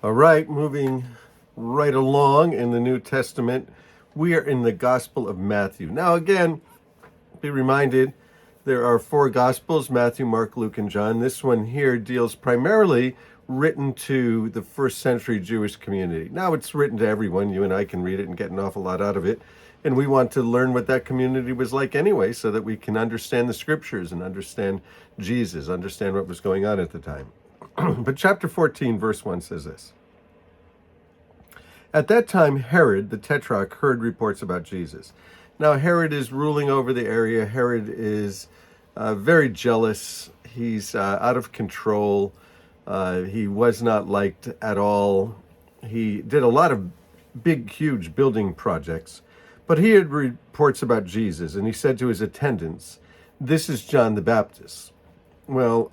All right, moving right along in the New Testament, we are in the Gospel of Matthew. Now, again, be reminded there are four Gospels: Matthew, Mark, Luke, and John. This one here deals primarily written to the first century Jewish community. Now, it's written to everyone. You and I can read it and get an awful lot out of it. And we want to learn what that community was like anyway, so that we can understand the scriptures and understand Jesus, understand what was going on at the time. But chapter 14, verse 1 says this. At that time, Herod the Tetrarch heard reports about Jesus. Now, Herod is ruling over the area. Herod is very jealous. He's out of control. He was not liked at all. He did a lot of big, huge building projects. But he had reports about Jesus, and he said to his attendants, "This is John the Baptist." Well,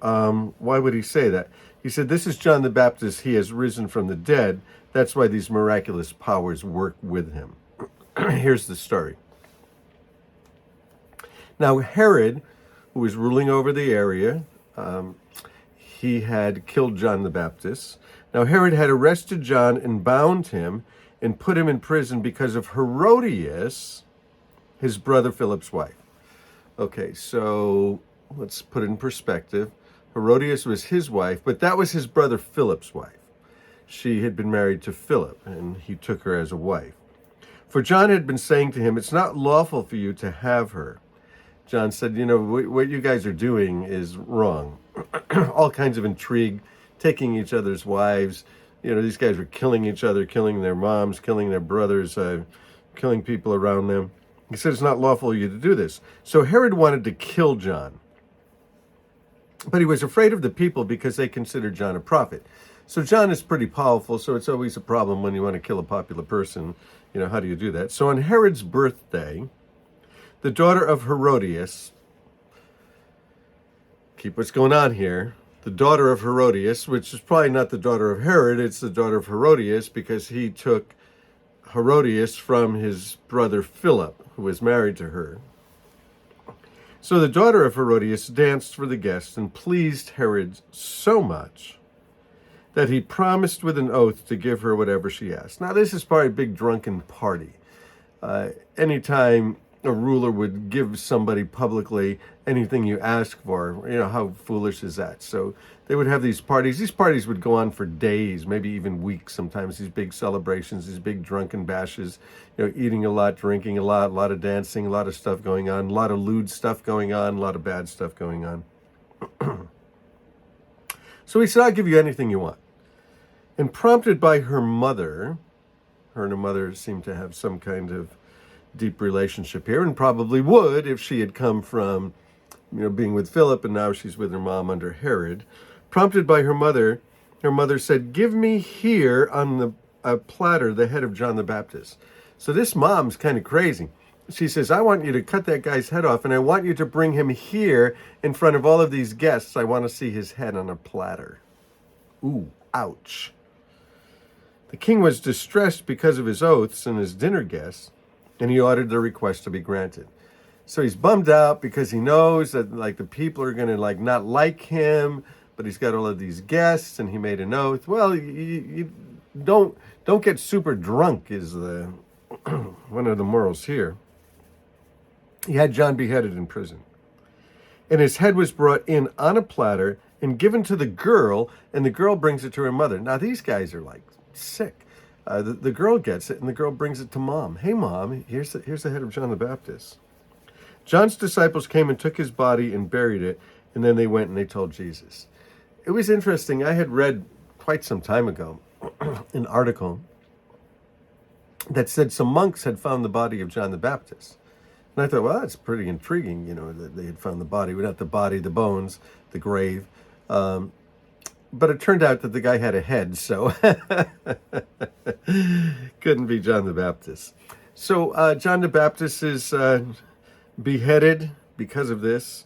why would he say that? He said, "This is John the Baptist. He has risen from the dead. That's why these miraculous powers work with him." Here's the story. Now, Herod, who was ruling over the area, he had killed John the Baptist. Now, Herod had arrested John and bound him and put him in prison because of Herodias, his brother Philip's wife. Okay, so let's put it in perspective. Herodias was his wife, but that was his brother Philip's wife. She had been married to Philip, and he took her as a wife. For John had been saying to him, "It's not lawful for you to have her." John said, what you guys are doing is wrong. All kinds of intrigue, taking each other's wives. These guys were killing each other, killing their moms, killing their brothers, killing people around them. He said, "It's not lawful for you to do this." So Herod wanted to kill John. But he was afraid of the people because they considered John a prophet. So John is pretty powerful, so it's always a problem when you want to kill a popular person. How do you do that? So on Herod's birthday, the daughter of Herodias, keep what's going on here, the daughter of Herodias, which is probably not the daughter of Herod, it's the daughter of Herodias because he took Herodias from his brother Philip, who was married to her. So the daughter of Herodias danced for the guests and pleased Herod so much that he promised with an oath to give her whatever she asked. Now, this is probably a big drunken party. Anytime a ruler would give somebody publicly anything you ask for, how foolish is that? So they would have these parties. These parties would go on for days, maybe even weeks sometimes, these big celebrations, these big drunken bashes, eating a lot, drinking a lot of dancing, a lot of stuff going on, a lot of lewd stuff going on, a lot of bad stuff going on. So he said, "I'll give you anything you want." And prompted by her mother, her and her mother seemed to have some kind of deep relationship here, and probably would if she had come from, being with Philip, and now she's with her mom under Herod. Prompted by her mother said, "Give me here on a platter the head of John the Baptist." So this mom's kind of crazy. She says, "I want you to cut that guy's head off, and I want you to bring him here in front of all of these guests. I want to see his head on a platter." Ooh, ouch. The king was distressed because of his oaths and his dinner guests, and he ordered the request to be granted. So he's bummed out because he knows that the people are going to not like him, but he's got all of these guests, and he made an oath. Well, you don't get super drunk is the one of the morals here. He had John beheaded in prison, and his head was brought in on a platter and given to the girl, and the girl brings it to her mother. Now these guys are sick. The girl gets it, and the girl brings it to mom. "Hey, mom, here's the head of John the Baptist." John's disciples came and took his body and buried it, and then they went and they told Jesus. It was interesting. I had read quite some time ago an article that said some monks had found the body of John the Baptist. And I thought, well, that's pretty intriguing, that they had found the body. Well, not the body, the bones, the grave. But it turned out that the guy had a head, so couldn't be John the Baptist. So John the Baptist is beheaded because of this.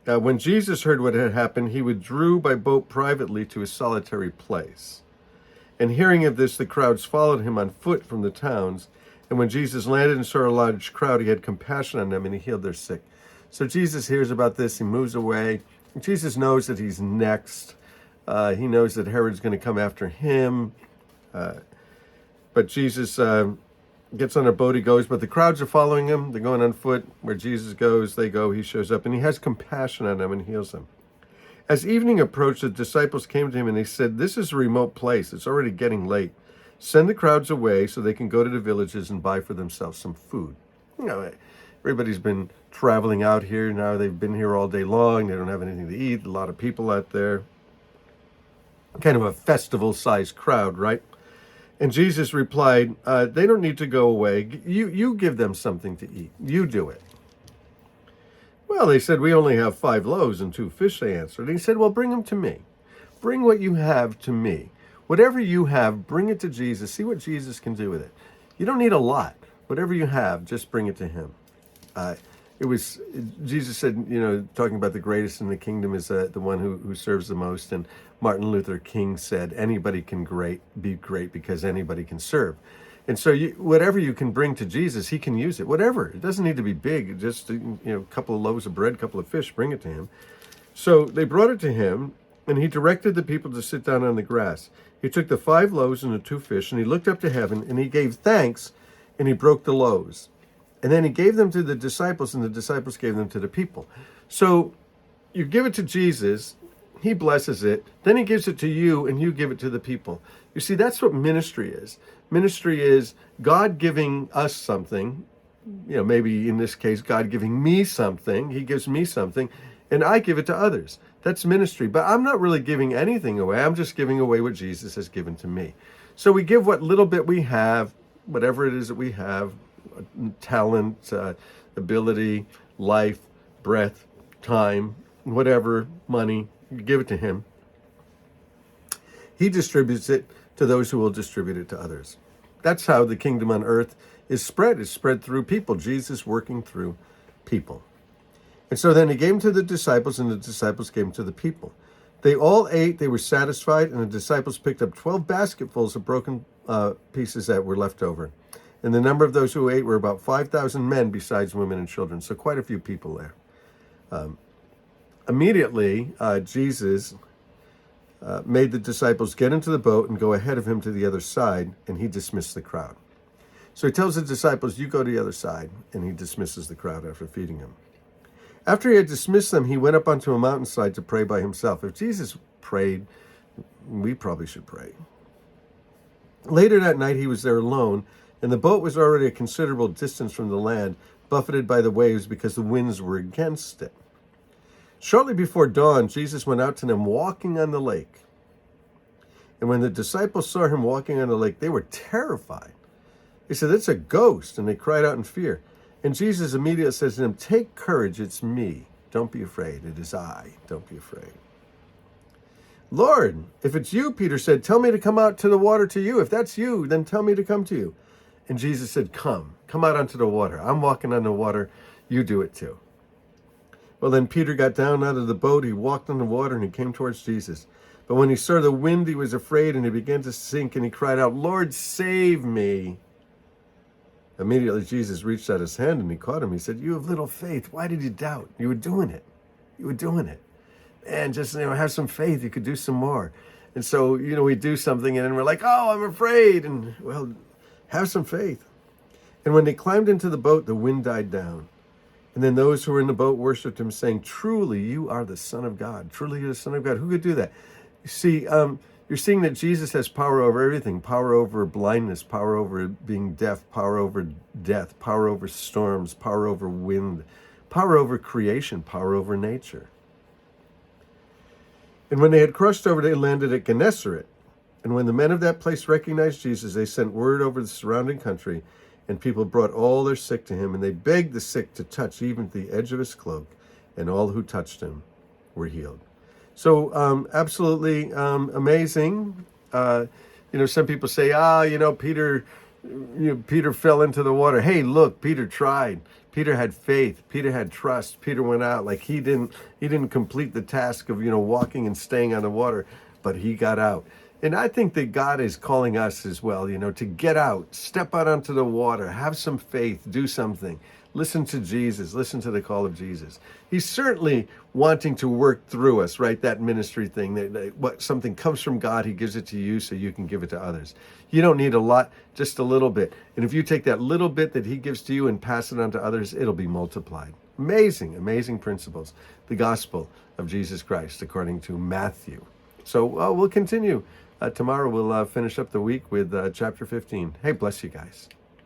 When Jesus heard what had happened, he withdrew by boat privately to a solitary place. And hearing of this, the crowds followed him on foot from the towns. And when Jesus landed and saw a large crowd, he had compassion on them and he healed their sick. So Jesus hears about this, he moves away. Jesus knows that he's next. He knows that Herod's going to come after him. But Jesus gets on a boat, he goes, but the crowds are following him. They're going on foot. Where Jesus goes, they go. He shows up, and he has compassion on them and heals them. As evening approached, the disciples came to him, and they said, this is a remote place. It's already getting late. Send the crowds away so they can go to the villages and buy for themselves some food. You know, everybody's been traveling out here. Now they've been here all day long. They don't have anything to eat. A lot of people out there. Kind of a festival-sized crowd, right? And Jesus replied, they don't need to go away. You give them something to eat. You do it. Well, they said, we only have 5 loaves and 2 fish, they answered. And he said, well, bring them to me. Bring what you have to me. Whatever you have, bring it to Jesus. See what Jesus can do with it. You don't need a lot. Whatever you have, just bring it to him. Jesus said, you know, talking about the greatest in the kingdom is the one who serves the most. And Martin Luther King said, anybody can be great because anybody can serve. And so whatever you can bring to Jesus, he can use it. Whatever. It doesn't need to be big. Just, you know, a couple of loaves of bread, a couple of fish, bring it to him. So they brought it to him, and he directed the people to sit down on the grass. He took the 5 loaves and the 2 fish, and he looked up to heaven, and he gave thanks, and he broke the loaves. And then he gave them to the disciples, and the disciples gave them to the people. So you give it to Jesus, he blesses it, then he gives it to you, and you give it to the people. You see, that's what ministry is. Ministry is God giving us something, you know, maybe in this case, God giving me something, he gives me something, and I give it to others. That's ministry. But I'm not really giving anything away. I'm just giving away what Jesus has given to me. So we give what little bit we have, whatever it is that we have, talent, ability, life, breath, time, whatever, money, you give it to him. He distributes it to those who will distribute it to others. That's how the kingdom on earth is spread. It's spread through people. Jesus working through people. And so then he gave them to the disciples, and the disciples gave them to the people. They all ate, they were satisfied, and the disciples picked up 12 basketfuls of broken pieces that were left over. And the number of those who ate were about 5,000 men, besides women and children. So quite a few people there. Immediately, Jesus made the disciples get into the boat and go ahead of him to the other side, and he dismissed the crowd. So he tells the disciples, you go to the other side, and he dismisses the crowd after feeding them. After he had dismissed them, he went up onto a mountainside to pray by himself. If Jesus prayed, we probably should pray. Later that night, he was there alone, and the boat was already a considerable distance from the land, buffeted by the waves because the winds were against it. Shortly before dawn, Jesus went out to them walking on the lake. And when the disciples saw him walking on the lake, they were terrified. They said, it's a ghost, and they cried out in fear. And Jesus immediately says to them, take courage, it's me. Don't be afraid, it is I. Don't be afraid. Lord, if it's you, Peter said, tell me to come out to the water to you. If that's you, then tell me to come to you. And Jesus said, come out onto the water. I'm walking on the water. You do it too. Well, then Peter got down out of the boat. He walked on the water and he came towards Jesus. But when he saw the wind, he was afraid and he began to sink and he cried out, Lord, save me. Immediately, Jesus reached out his hand and he caught him. He said, you have little faith. Why did you doubt? You were doing it. You were doing it. And just, have some faith. You could do some more. And so, we do something and then we're like, oh, I'm afraid. And well, have some faith. And when they climbed into the boat, the wind died down. And then those who were in the boat worshipped him, saying, truly, you are the Son of God. Truly, you're the Son of God. Who could do that? You see, you're seeing that Jesus has power over everything. Power over blindness, power over being deaf, power over death, power over storms, power over wind, power over creation, power over nature. And when they had crossed over, they landed at Gennesaret. And when the men of that place recognized Jesus, they sent word over the surrounding country, and people brought all their sick to him, and they begged the sick to touch even the edge of his cloak, and all who touched him were healed. So absolutely amazing. Some people say, Peter fell into the water. Hey, look, Peter tried. Peter had faith. Peter had trust. Peter went out. Like he didn't complete the task of, walking and staying on the water, but he got out. And I think that God is calling us as well, to get out, step out onto the water, have some faith, do something. Listen to Jesus. Listen to the call of Jesus. He's certainly wanting to work through us, right? That ministry thing, what something comes from God, he gives it to you so you can give it to others. You don't need a lot, just a little bit. And if you take that little bit that he gives to you and pass it on to others, it'll be multiplied. Amazing, amazing principles. The gospel of Jesus Christ, according to Matthew. So we'll continue. Tomorrow we'll finish up the week with chapter 15. Hey, bless you guys.